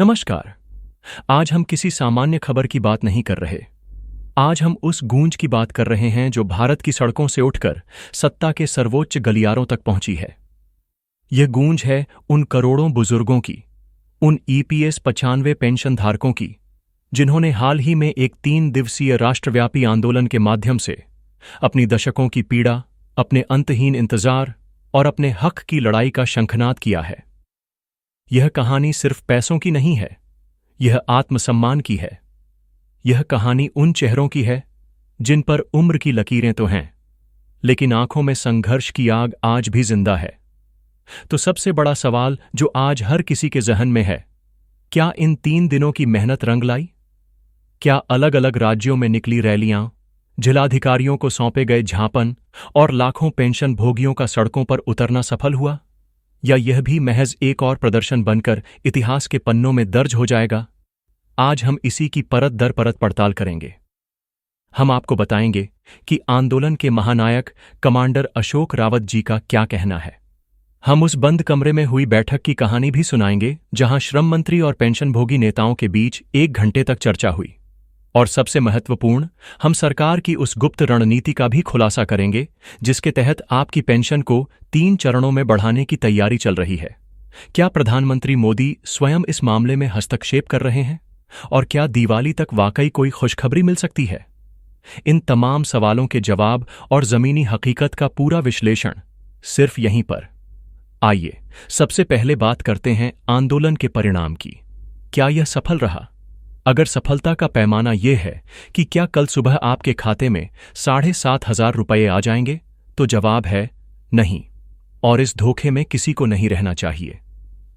नमस्कार। आज हम किसी सामान्य खबर की बात नहीं कर रहे। आज हम उस गूंज की बात कर रहे हैं जो भारत की सड़कों से उठकर सत्ता के सर्वोच्च गलियारों तक पहुंची है। यह गूंज है उन करोड़ों बुजुर्गों की, उन ईपीएस 95 पेंशन धारकों की, जिन्होंने हाल ही में एक 3 दिवसीय राष्ट्रव्यापी आंदोलन के माध्यम से अपनी दशकों की पीड़ा, अपने अंतहीन इंतजार और अपने हक की लड़ाई का शंखनाद किया है। यह कहानी सिर्फ पैसों की नहीं है, यह आत्मसम्मान की है। यह कहानी उन चेहरों की है जिन पर उम्र की लकीरें तो हैं, लेकिन आंखों में संघर्ष की आग आज भी जिंदा है। तो सबसे बड़ा सवाल जो आज हर किसी के जहन में है, क्या इन 3 दिनों की मेहनत रंग लाई? क्या अलग अलग राज्यों में निकली रैलियां, जिलाधिकारियों को सौंपे गए झापन और लाखों पेंशन भोगियों का सड़कों पर उतरना सफल हुआ? या यह भी महज एक और प्रदर्शन बनकर इतिहास के पन्नों में दर्ज हो जाएगा? आज हम इसी की परत दर परत पड़ताल करेंगे। हम आपको बताएंगे कि आंदोलन के महानायक कमांडर अशोक रावत जी का क्या कहना है। हम उस बंद कमरे में हुई बैठक की कहानी भी सुनाएंगे जहां श्रम मंत्री और पेंशनभोगी नेताओं के बीच 1 घंटे तक चर्चा हुई। और सबसे महत्वपूर्ण, हम सरकार की उस गुप्त रणनीति का भी खुलासा करेंगे जिसके तहत आपकी पेंशन को 3 चरणों में बढ़ाने की तैयारी चल रही है। क्या प्रधानमंत्री मोदी स्वयं इस मामले में हस्तक्षेप कर रहे हैं? और क्या दिवाली तक वाकई कोई खुशखबरी मिल सकती है? इन तमाम सवालों के जवाब और जमीनी हकीकत का पूरा विश्लेषण सिर्फ यहीं पर। आइए सबसे पहले बात करते हैं आंदोलन के परिणाम की। क्या यह सफल रहा? अगर सफलता का पैमाना यह है कि क्या कल सुबह आपके खाते में 7,500 रुपये आ जाएंगे, तो जवाब है नहीं, और इस धोखे में किसी को नहीं रहना चाहिए।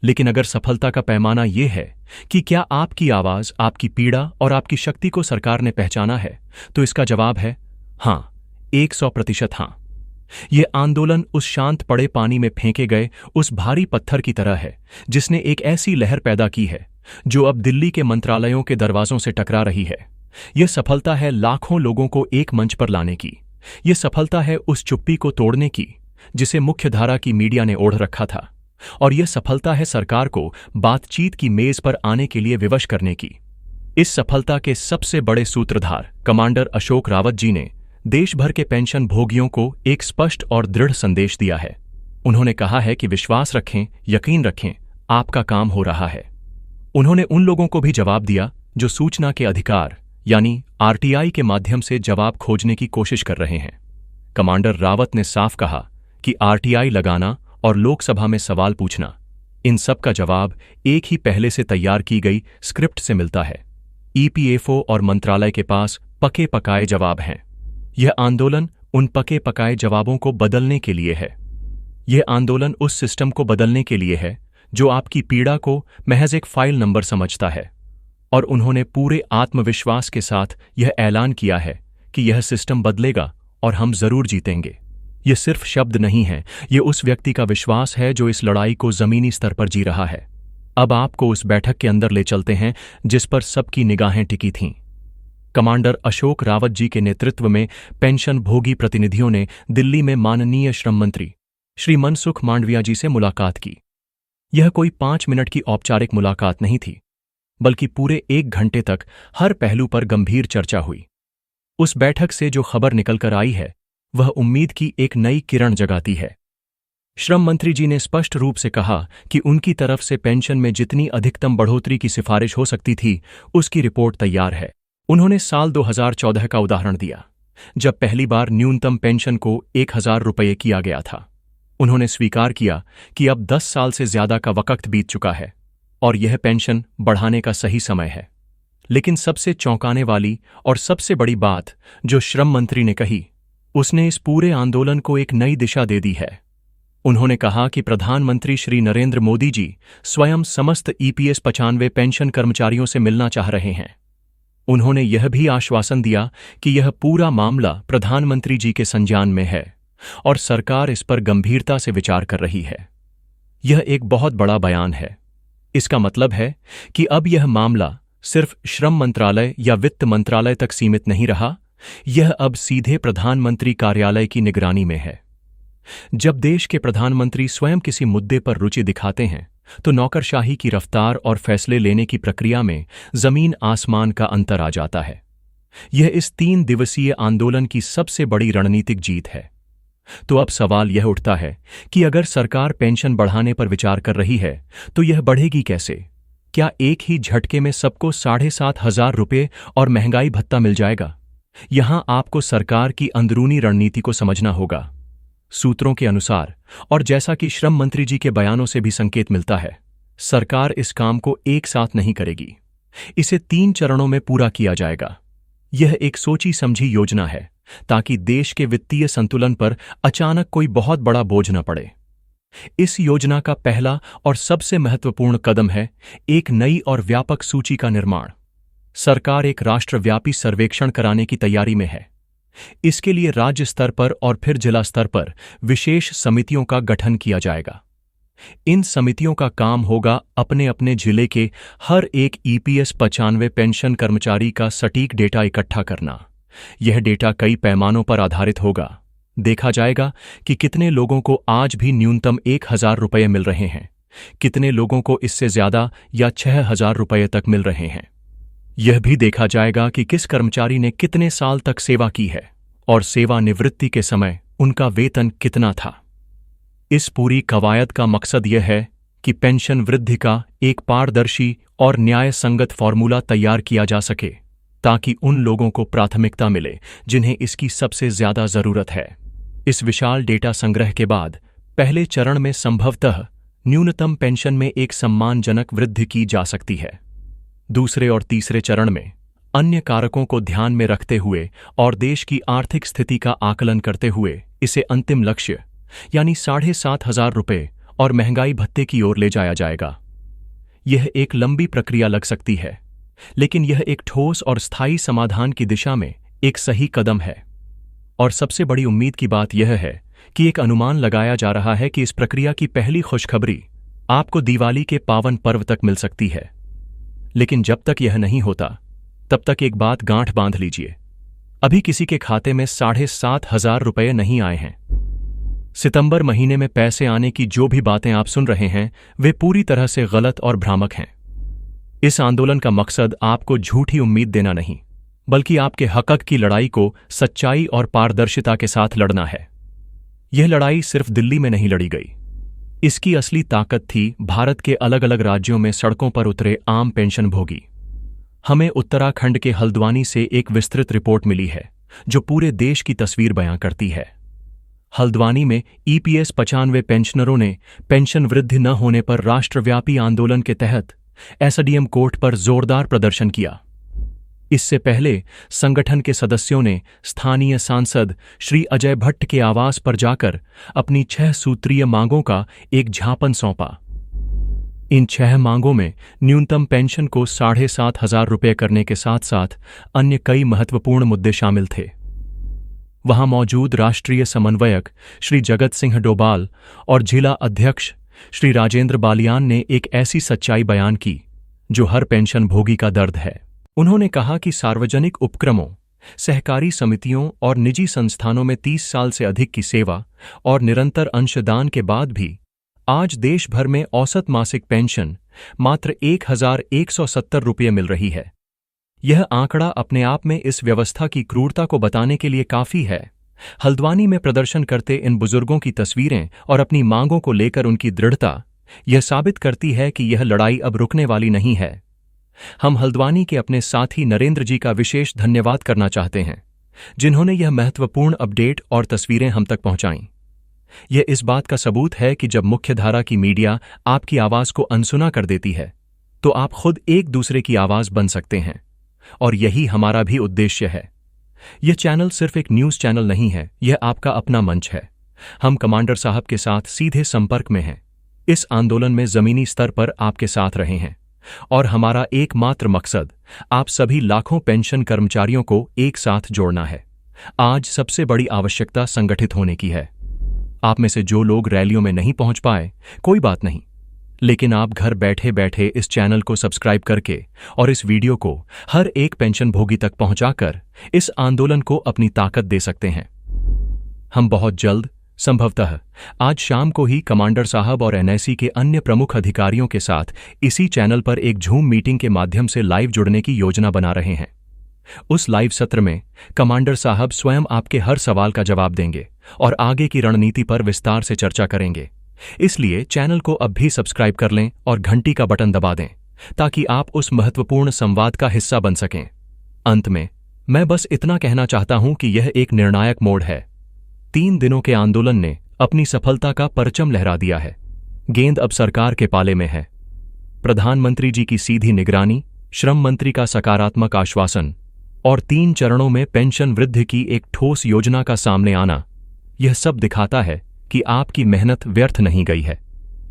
लेकिन अगर सफलता का पैमाना यह है कि क्या आपकी आवाज, आपकी पीड़ा और आपकी शक्ति को सरकार ने पहचाना है, तो इसका जवाब है हां, 100% हां। यह आंदोलन उस शांत पड़े पानी में फेंके गए उस भारी पत्थर की तरह है जिसने एक ऐसी लहर पैदा की है जो अब दिल्ली के मंत्रालयों के दरवाजों से टकरा रही है। यह सफलता है लाखों लोगों को एक मंच पर लाने की। यह सफलता है उस चुप्पी को तोड़ने की जिसे मुख्यधारा की मीडिया ने ओढ़ रखा था। और यह सफलता है सरकार को बातचीत की मेज पर आने के लिए विवश करने की। इस सफलता के सबसे बड़े सूत्रधार कमांडर अशोक रावत जी ने देश भर के पेंशन भोगियों को एक स्पष्ट और दृढ़ संदेश दिया है। उन्होंने कहा है कि विश्वास रखें, यकीन रखें, आपका काम हो रहा है। उन्होंने उन लोगों को भी जवाब दिया जो सूचना के अधिकार यानी आरटीआई के माध्यम से जवाब खोजने की कोशिश कर रहे हैं। कमांडर रावत ने साफ कहा कि आरटीआई लगाना और लोकसभा में सवाल पूछना, इन सब का जवाब एक ही पहले से तैयार की गई स्क्रिप्ट से मिलता है। ईपीएफओ और मंत्रालय के पास पके पकाए जवाब हैं। यह आंदोलन उन पके पकाए जवाबों को बदलने के लिए है। यह आंदोलन उस सिस्टम को बदलने के लिए है जो आपकी पीड़ा को महज एक फाइल नंबर समझता है। और उन्होंने पूरे आत्मविश्वास के साथ यह ऐलान किया है कि यह सिस्टम बदलेगा और हम जरूर जीतेंगे। यह सिर्फ शब्द नहीं है, यह उस व्यक्ति का विश्वास है जो इस लड़ाई को जमीनी स्तर पर जी रहा है। अब आपको उस बैठक के अंदर ले चलते हैं जिस पर सबकी निगाहें टिकी थीं। कमांडर अशोक रावत जी के नेतृत्व में पेंशन भोगी प्रतिनिधियों ने दिल्ली में माननीय श्रम मंत्री श्री मनसुख मांडविया जी से मुलाकात की। यह कोई 5 मिनट की औपचारिक मुलाकात नहीं थी, बल्कि पूरे 1 घंटे तक हर पहलू पर गंभीर चर्चा हुई। उस बैठक से जो खबर निकलकर आई है वह उम्मीद की एक नई किरण जगाती है। श्रम मंत्री जी ने स्पष्ट रूप से कहा कि उनकी तरफ से पेंशन में जितनी अधिकतम बढ़ोतरी की सिफारिश हो सकती थी उसकी रिपोर्ट तैयार है। उन्होंने साल 2014 का उदाहरण दिया, जब पहली बार न्यूनतम पेंशन को 1,000 रुपये किया गया था। उन्होंने स्वीकार किया कि अब 10 साल से ज्यादा का वक्त बीत चुका है और यह पेंशन बढ़ाने का सही समय है। लेकिन सबसे चौंकाने वाली और सबसे बड़ी बात जो श्रम मंत्री ने कही, उसने इस पूरे आंदोलन को एक नई दिशा दे दी है। उन्होंने कहा कि प्रधानमंत्री श्री नरेंद्र मोदी जी स्वयं समस्त ईपीएस 95 पेंशन कर्मचारियों से मिलना चाह रहे हैं। उन्होंने यह भी आश्वासन दिया कि यह पूरा मामला प्रधानमंत्री जी के संज्ञान में है और सरकार इस पर गंभीरता से विचार कर रही है। यह एक बहुत बड़ा बयान है। इसका मतलब है कि अब यह मामला सिर्फ श्रम मंत्रालय या वित्त मंत्रालय तक सीमित नहीं रहा, यह अब सीधे प्रधानमंत्री कार्यालय की निगरानी में है। जब देश के प्रधानमंत्री स्वयं किसी मुद्दे पर रुचि दिखाते हैं तो नौकरशाही की रफ्तार और फैसले लेने की प्रक्रिया में जमीन आसमान का अंतर आ जाता है। यह इस 3 दिवसीय आंदोलन की सबसे बड़ी रणनीतिक जीत है। तो अब सवाल यह उठता है कि अगर सरकार पेंशन बढ़ाने पर विचार कर रही है तो यह बढ़ेगी कैसे? क्या एक ही झटके में सबको 7,500 रुपये और महंगाई भत्ता मिल जाएगा? यहां आपको सरकार की अंदरूनी रणनीति को समझना होगा। सूत्रों के अनुसार, और जैसा कि श्रम मंत्री जी के बयानों से भी संकेत मिलता है, सरकार इस काम को एक साथ नहीं करेगी। इसे 3 चरणों में पूरा किया जाएगा। यह एक सोची समझी योजना है ताकि देश के वित्तीय संतुलन पर अचानक कोई बहुत बड़ा बोझ न पड़े। इस योजना का पहला और सबसे महत्वपूर्ण कदम है एक नई और व्यापक सूची का निर्माण। सरकार एक राष्ट्रव्यापी सर्वेक्षण कराने की तैयारी में है। इसके लिए राज्य स्तर पर और फिर जिला स्तर पर विशेष समितियों का गठन किया जाएगा। इन समितियों का काम होगा अपने अपने जिले के हर एक ईपीएस 95 पेंशन कर्मचारी का सटीक डेटा इकट्ठा करना। यह डेटा कई पैमानों पर आधारित होगा। देखा जाएगा कि कितने लोगों को आज भी न्यूनतम 1,000 रुपये मिल रहे हैं, कितने लोगों को इससे ज्यादा या 6,000 रुपये तक मिल रहे हैं। यह भी देखा जाएगा कि किस कर्मचारी ने कितने साल तक सेवा की है और सेवानिवृत्ति के समय उनका वेतन कितना था। इस पूरी कवायद का मकसद यह है कि पेंशन वृद्धि का एक पारदर्शी और न्याय संगत फॉर्मूला तैयार किया जा सके ताकि उन लोगों को प्राथमिकता मिले जिन्हें इसकी सबसे ज्यादा जरूरत है। इस विशाल डेटा संग्रह के बाद पहले चरण में संभवतः न्यूनतम पेंशन में एक सम्मानजनक वृद्धि की जा सकती है। दूसरे और तीसरे चरण में अन्य कारकों को ध्यान में रखते हुए और देश की आर्थिक स्थिति का आकलन करते हुए इसे अंतिम लक्ष्य यानी 7,500 रुपये और महंगाई भत्ते की ओर ले जाया जाएगा। यह एक लंबी प्रक्रिया लग सकती है, लेकिन यह एक ठोस और स्थायी समाधान की दिशा में एक सही कदम है। और सबसे बड़ी उम्मीद की बात यह है कि एक अनुमान लगाया जा रहा है कि इस प्रक्रिया की पहली खुशखबरी आपको दिवाली के पावन पर्व तक मिल सकती है। लेकिन जब तक यह नहीं होता तब तक एक बात गांठ बांध लीजिए, अभी किसी के खाते में 7,500 रुपये नहीं आए हैं। सितंबर महीने में पैसे आने की जो भी बातें आप सुन रहे हैं वे पूरी तरह से गलत और भ्रामक हैं। इस आंदोलन का मकसद आपको झूठी उम्मीद देना नहीं, बल्कि आपके हक की लड़ाई को सच्चाई और पारदर्शिता के साथ लड़ना है। यह लड़ाई सिर्फ दिल्ली में नहीं लड़ी गई। इसकी असली ताकत थी भारत के अलग अलग राज्यों में सड़कों पर उतरे आम पेंशनभोगी। हमें उत्तराखंड के हल्द्वानी से एक विस्तृत रिपोर्ट मिली है जो पूरे देश की तस्वीर बयां करती है। हल्द्वानी में ईपीएस 95 पेंशनरों ने पेंशन वृद्धि न होने पर राष्ट्रव्यापी आंदोलन के तहत एसडीएम कोर्ट पर जोरदार प्रदर्शन किया। इससे पहले संगठन के सदस्यों ने स्थानीय सांसद श्री अजय भट्ट के आवास पर जाकर अपनी 6 सूत्रीय मांगों का एक ज्ञापन सौंपा। इन 6 मांगों में न्यूनतम पेंशन को 7,500 रुपये करने के साथ साथ अन्य कई महत्वपूर्ण मुद्दे शामिल थे। वहां मौजूद राष्ट्रीय समन्वयक श्री जगत सिंह डोभाल और जिला अध्यक्ष श्री राजेंद्र बालियान ने एक ऐसी सच्चाई बयान की जो हर पेंशन भोगी का दर्द है। उन्होंने कहा कि सार्वजनिक उपक्रमों, सहकारी समितियों और निजी संस्थानों में 30 साल से अधिक की सेवा और निरंतर अंशदान के बाद भी आज देश भर में औसत मासिक पेंशन मात्र 1,170 रुपये मिल रही है। यह आंकड़ा अपने आप में इस व्यवस्था की क्रूरता को बताने के लिए काफी है। हल्द्वानी में प्रदर्शन करते इन बुजुर्गों की तस्वीरें और अपनी मांगों को लेकर उनकी दृढ़ता यह साबित करती है कि यह लड़ाई अब रुकने वाली नहीं है। हम हल्द्वानी के अपने साथी नरेंद्र जी का विशेष धन्यवाद करना चाहते हैं, जिन्होंने यह महत्वपूर्ण अपडेट और तस्वीरें हम तक पहुंचाईं। यह इस बात का सबूत है कि जब मुख्यधारा की मीडिया आपकी आवाज को अनसुना कर देती है, तो आप खुद एक दूसरे की आवाज बन सकते हैं। और यही हमारा भी उद्देश्य है। यह चैनल सिर्फ एक न्यूज चैनल नहीं है, यह आपका अपना मंच है। हम कमांडर साहब के साथ सीधे संपर्क में हैं। इस आंदोलन में जमीनी स्तर पर आपके साथ रहे हैं और हमारा एकमात्र मकसद आप सभी लाखों पेंशन कर्मचारियों को एक साथ जोड़ना है। आज सबसे बड़ी आवश्यकता संगठित होने की है। आप में से जो लोग रैलियों में नहीं पहुंच पाए, कोई बात नहीं, लेकिन आप घर बैठे बैठे इस चैनल को सब्सक्राइब करके और इस वीडियो को हर एक पेंशनभोगी तक पहुंचाकर इस आंदोलन को अपनी ताकत दे सकते हैं। हम बहुत जल्द संभवतः आज शाम को ही कमांडर साहब और एनआईसी के अन्य प्रमुख अधिकारियों के साथ इसी चैनल पर एक झूम मीटिंग के माध्यम से लाइव जुड़ने की योजना बना रहे हैं। उस लाइव सत्र में कमांडर साहब स्वयं आपके हर सवाल का जवाब देंगे और आगे की रणनीति पर विस्तार से चर्चा करेंगे। इसलिए चैनल को अब भी सब्सक्राइब कर लें और घंटी का बटन दबा दें ताकि आप उस महत्वपूर्ण संवाद का हिस्सा बन सकें। अंत में मैं बस इतना कहना चाहता हूं कि यह एक निर्णायक मोड़ है। 3 दिनों के आंदोलन ने अपनी सफलता का परचम लहरा दिया है। गेंद अब सरकार के पाले में है। प्रधानमंत्री जी की सीधी निगरानी, श्रम मंत्री का सकारात्मक आश्वासन और 3 चरणों में पेंशन वृद्धि की एक ठोस योजना का सामने आना, यह सब दिखाता है कि आपकी मेहनत व्यर्थ नहीं गई है।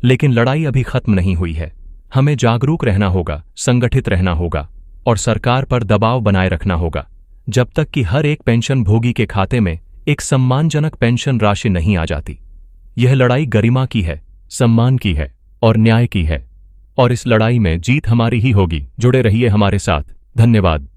लेकिन लड़ाई अभी खत्म नहीं हुई है। हमें जागरूक रहना होगा, संगठित रहना होगा और सरकार पर दबाव बनाए रखना होगा जब तक कि हर एक पेंशन भोगी के खाते में एक सम्मानजनक पेंशन राशि नहीं आ जाती। यह लड़ाई गरिमा की है, सम्मान की है और न्याय की है, और इस लड़ाई में जीत हमारी ही होगी। जुड़े रहिए हमारे साथ। धन्यवाद।